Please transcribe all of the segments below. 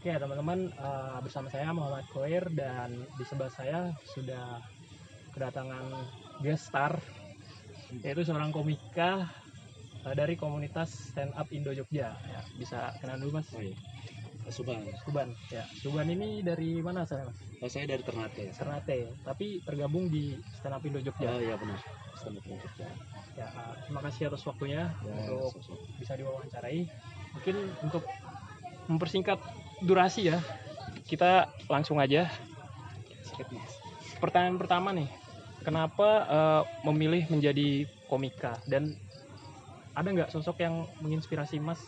Oke teman-teman, bersama saya Muhammad Khoir dan di sebelah saya sudah kedatangan guest star, yaitu seorang komika dari komunitas Stand Up Indo Jogja. Ya, bisa kenal dulu Mas. Oh iya, Subang. Suban. Ya, Suban ini dari mana asalnya Mas? Saya dari Ternate. Ternate, tapi tergabung di Stand Up Indo Jogja. Oh iya benar, Stand Up Indo Jogja. Ya, terima kasih atas waktunya untuk bisa diwawancarai. Mungkin untuk mempersingkat durasi ya, kita langsung aja. Pertanyaan pertama nih, kenapa memilih menjadi komika, dan ada nggak sosok yang menginspirasi Mas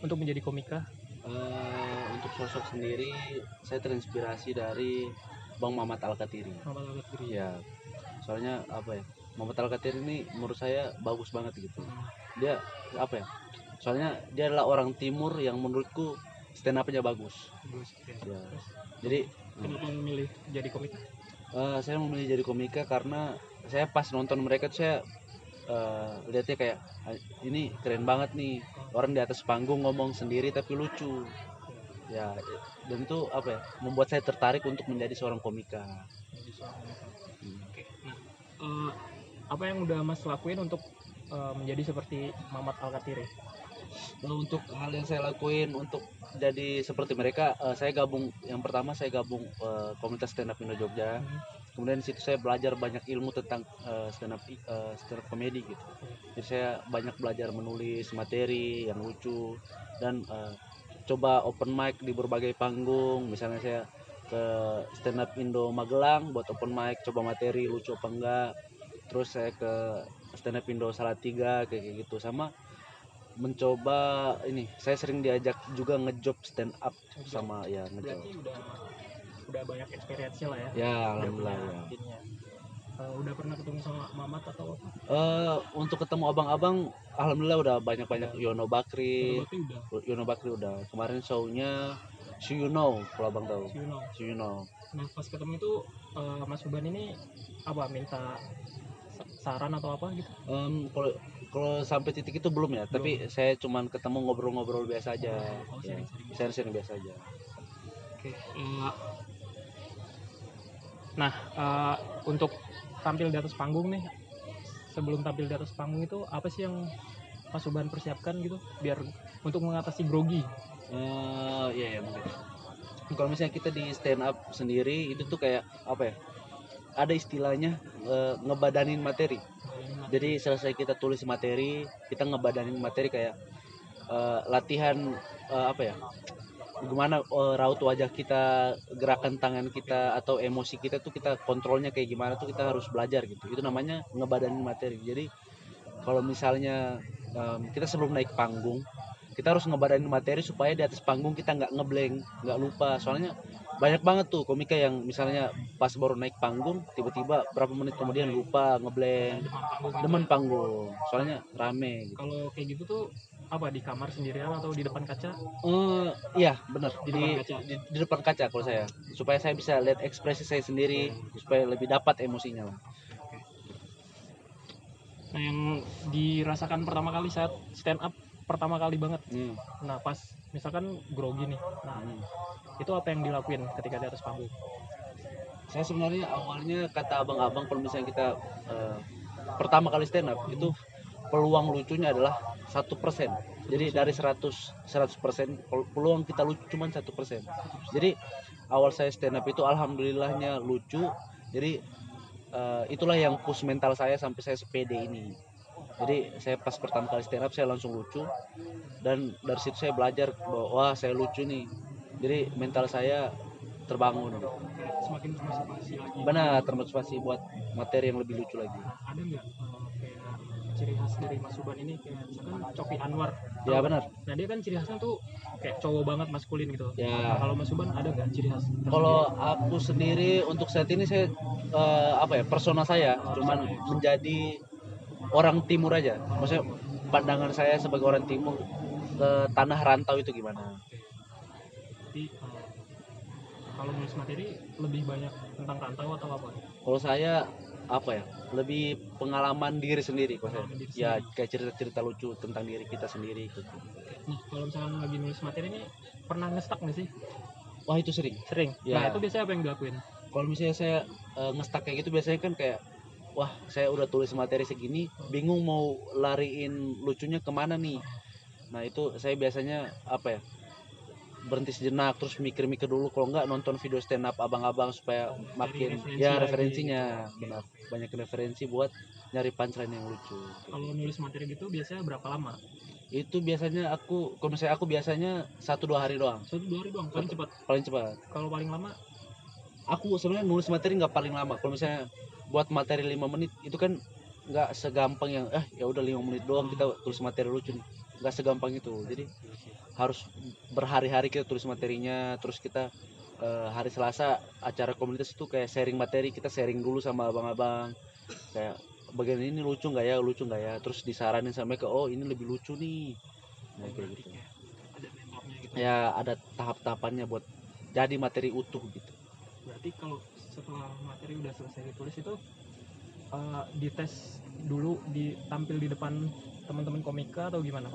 untuk menjadi komika? Untuk sosok sendiri, saya terinspirasi dari Bang Mamat Al-Katiri. Ya, soalnya apa ya, Mamat Al-Katiri ini menurut saya bagus banget gitu. Dia apa ya? Soalnya dia adalah orang timur yang menurutku stand up-nya bagus. Ya. Jadi Kenapa memilih jadi komika? Saya memilih jadi komika karena saya pas nonton mereka tuh saya lihatnya kayak ini keren banget nih, orang di atas panggung ngomong sendiri tapi lucu ya, dan itu apa ya, membuat saya tertarik untuk menjadi seorang komika. Oke. Nah, apa yang udah Mas lakuin untuk menjadi seperti Mamat Al-Katiri? Nah, untuk hal yang saya lakuin untuk jadi seperti mereka, yang pertama saya gabung komunitas stand up Indo Jogja. Kemudian di situ saya belajar banyak ilmu tentang stand up komedi gitu. Jadi saya banyak belajar menulis materi yang lucu dan coba open mic di berbagai panggung. Misalnya saya ke stand up Indo Magelang buat open mic, coba materi lucu apa enggak. Terus saya ke stand up Indo Salatiga kayak gitu, sama mencoba ini, saya sering diajak juga ngejob stand up sama ya ngejob. Berarti udah banyak experience lah ya. Ya alhamdulillah ya. Udah pernah ketemu sama Mamat atau Untuk ketemu abang-abang alhamdulillah udah banyak Yono Bakri udah kemarin show-nya So You Know, kalau abang tahu. So You Know. Nah pas ketemu itu Mas Suban ini apa, minta saran atau apa gitu? Kalau sampai titik itu belum ya, tapi saya cuman ketemu ngobrol-ngobrol biasa aja. Sharing biasa aja. Oke. Nah, untuk tampil di atas panggung nih, sebelum tampil di atas panggung itu apa sih yang Mas Suban persiapkan gitu biar untuk mengatasi grogi? Ya mungkin. Kalau misalnya kita di stand up sendiri itu tuh kayak apa ya? Ada istilahnya ngebadanin materi. Jadi selesai kita tulis materi, kita ngebadanin materi kayak latihan apa ya? Gimana raut wajah kita, gerakan tangan kita atau emosi kita tuh kita kontrolnya kayak gimana tuh kita harus belajar gitu. Itu namanya ngebadanin materi. Jadi kalau misalnya kita sebelum naik panggung, kita harus ngebadanin materi supaya di atas panggung kita nggak ngeblank, nggak lupa. Soalnya banyak banget tuh komika yang misalnya pas baru naik panggung tiba-tiba berapa menit kemudian lupa, ngeblank, demen panggung, soalnya rame gitu. Kalau kayak gitu tuh apa, di kamar sendirian atau di depan kaca? Iya benar, di depan kaca kalau saya, supaya saya bisa lihat ekspresi saya sendiri, supaya lebih dapat emosinya lah. Nah yang dirasakan pertama kali saat stand up pertama kali banget, nah pas misalkan grogi nih, nah itu apa yang dilakuin ketika di atas panggung? Saya sebenarnya awalnya kata abang-abang, kalau misalnya kita pertama kali stand up itu peluang lucunya adalah 1%. Jadi dari 100% peluang kita lucu cuma 1%. Jadi awal saya stand up itu alhamdulillahnya lucu. Jadi itulah yang push mental saya sampai saya sepede ini. Jadi saya pas pertama kali stand up saya langsung lucu, dan dari situ saya belajar bahwa wah saya lucu nih. Jadi mental saya terbangun. Semakin termotivasi lagi. Benar, termotivasi buat materi yang lebih lucu lagi. Ada nggak kayak ciri khas dari Mas Suban ini, kayak misalkan Coki Anwar? Ya benar. Nah dia kan ciri khasnya tuh kayak cowok banget, maskulin gitu. Ya. Nah, kalau Mas Suban ada nggak ciri khas? Kalau aku sendiri untuk saat ini saya apa ya, persona saya cuman menjadi orang timur aja. Maksudnya pandangan saya sebagai orang timur ke tanah rantau itu gimana. Jadi kalau nulis materi lebih banyak tentang rantau atau apa? Kalau saya apa ya, lebih pengalaman diri sendiri kalau saya. Ya kayak cerita-cerita lucu tentang diri kita sendiri gitu. Nah, kalau misalkan lagi nulis materi ini pernah ngestak nggak sih? Wah itu sering. Sering. Ya. Nah, itu biasanya apa yang dilakuin? Kalau misalnya saya ngestak kayak gitu biasanya kan kayak, wah saya udah tulis materi segini, bingung mau lariin lucunya kemana nih. Nah itu saya biasanya apa ya, berhenti sejenak terus mikir-mikir dulu, kalau nggak nonton video stand up abang-abang supaya makin referensi ya lagi referensinya gitu. benar, banyak referensi buat nyari punchline yang lucu. Kalau nulis materi gitu biasanya berapa lama? Itu biasanya kalau misalnya aku biasanya 1-2 hari doang. 1-2 hari doang, paling cepat. Paling cepat. Kalau paling lama? Aku sebenarnya nulis materi nggak paling lama. Kalau misalnya buat materi 5 menit itu kan nggak segampang yang ya udah 5 menit doang kita tulis materi lucu nih. Nggak segampang itu. Jadi harus berhari-hari kita tulis materinya, terus kita hari Selasa acara komunitas itu kayak sharing materi, kita sharing dulu sama abang-abang kayak bagian ini lucu nggak ya, terus disaranin sampai ke oh ini lebih lucu nih. Nah, kayak gitu. Ada mentornya gitu. Ya ada tahap-tahapannya buat jadi materi utuh gitu. Berarti kalau setelah materi udah selesai ditulis itu dites dulu, ditampil di depan teman-teman komika atau gimana?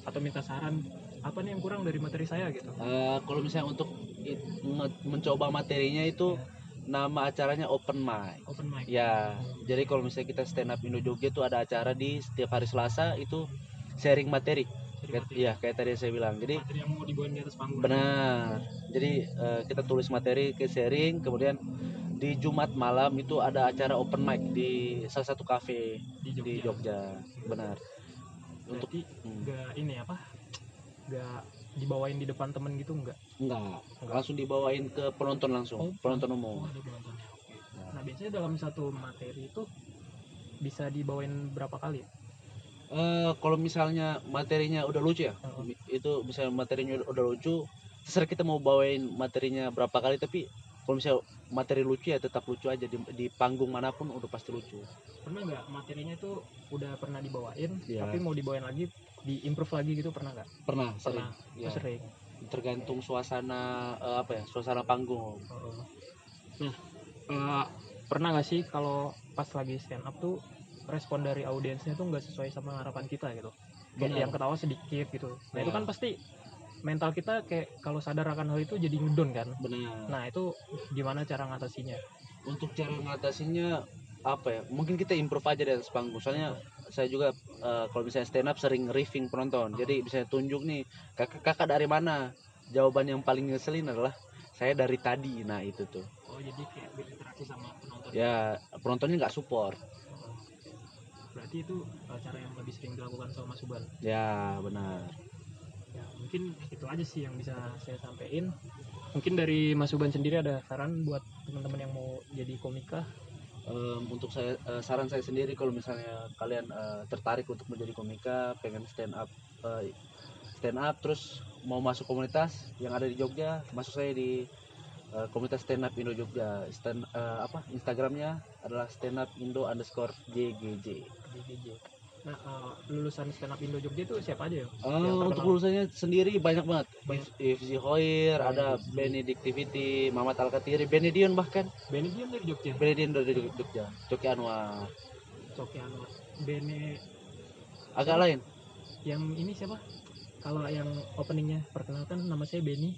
Atau minta saran apa nih yang kurang dari materi saya gitu? Kalau misalnya untuk mencoba materinya itu nama acaranya open mic. Open mic. Ya, jadi kalau misalnya kita stand up Indo Jogja itu ada acara di setiap hari Selasa itu sharing materi. Iya, kayak tadi saya bilang. Jadi materi yang mau dibawain di atas panggung. benar. Jadi kita tulis materi ke sharing, kemudian di Jumat malam itu ada acara open mic di salah satu kafe di Jogja. Benar. Untuk nggak ini apa? Nggak dibawain di depan temen gitu nggak? Enggak. Langsung dibawain ke penonton langsung, penonton umum. Nah, biasanya dalam satu materi itu bisa dibawain berapa kali? Kalau misalnya materinya udah lucu ya, itu misalnya materinya udah lucu, terserah kita mau bawain materinya berapa kali, tapi kalau misalnya materi lucu ya tetap lucu aja di panggung manapun udah pasti lucu. Pernah nggak materinya itu udah pernah dibawain, tapi mau dibawain lagi, diimprove lagi gitu, pernah nggak? Pernah, sering. Ya. Sering. Tergantung suasana suasana panggung. Nah, pernah nggak sih kalau pas lagi stand up tuh respon dari audiensnya tuh nggak sesuai sama harapan kita gitu? Kayak yang ketawa sedikit gitu. Nah itu kan pasti mental kita kayak kalau sadar akan hal itu jadi ngedon kan. Benar. Nah itu gimana cara ngatasinya? Untuk cara ngatasinya apa ya? Mungkin kita improve aja di atas panggung. Soalnya saya juga kalau misalnya stand up sering riffing penonton. Jadi bisa tunjuk nih kakak dari mana? Jawaban yang paling ngeselin adalah saya dari tadi. Nah itu tuh. Oh jadi kayak berinteraksi sama penonton. Ya penontonnya nggak support. Berarti itu cara yang lebih sering dilakukan sama Mas Uban. Ya benar. Ya mungkin itu aja sih yang bisa saya sampaikan. Mungkin dari Mas Uban sendiri ada saran buat teman-teman yang mau jadi komika? Untuk saya saran saya sendiri, kalau misalnya kalian tertarik untuk menjadi komika, pengen stand up terus mau masuk komunitas yang ada di Jogja, masuk saya di komunitas stand up Indo Jogja. Instagramnya adalah standupindo_jgj. Nah, lulusan stand up Indo Jogja itu siapa aja ya? Untuk lulusannya sendiri banyak banget. Ifzi Hoir, ada Benedictivity, Mamat Alkatiri, Benedion bahkan. Benedion dari Jogja. Benedion dari Jogja. Coki Anwar. Agak lain. Yang ini siapa? Kalau yang openingnya, perkenalkan nama saya Benny,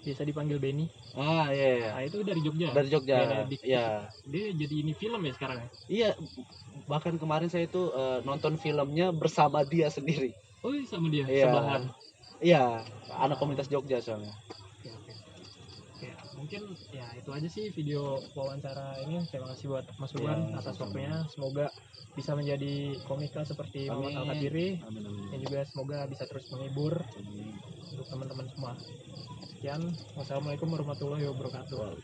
biasa dipanggil Benny. Iya. Nah, itu dari Jogja. Dari Jogja. Iya. Dia jadi ini film ya sekarang ya? Iya. Bahkan kemarin saya itu nonton filmnya bersama dia sendiri. Oh iya, sama dia? Iya. Sebelahan? Iya. Anak komunitas Jogja soalnya. Oke. Mungkin ya itu aja sih video wawancara ini. Terima kasih buat Mas Uban atas waktunya. Semoga bisa menjadi komika seperti Mamat Alkatiri, dan juga semoga bisa terus menghibur untuk teman-teman semua. Sekian, wassalamualaikum warahmatullahi wabarakatuh.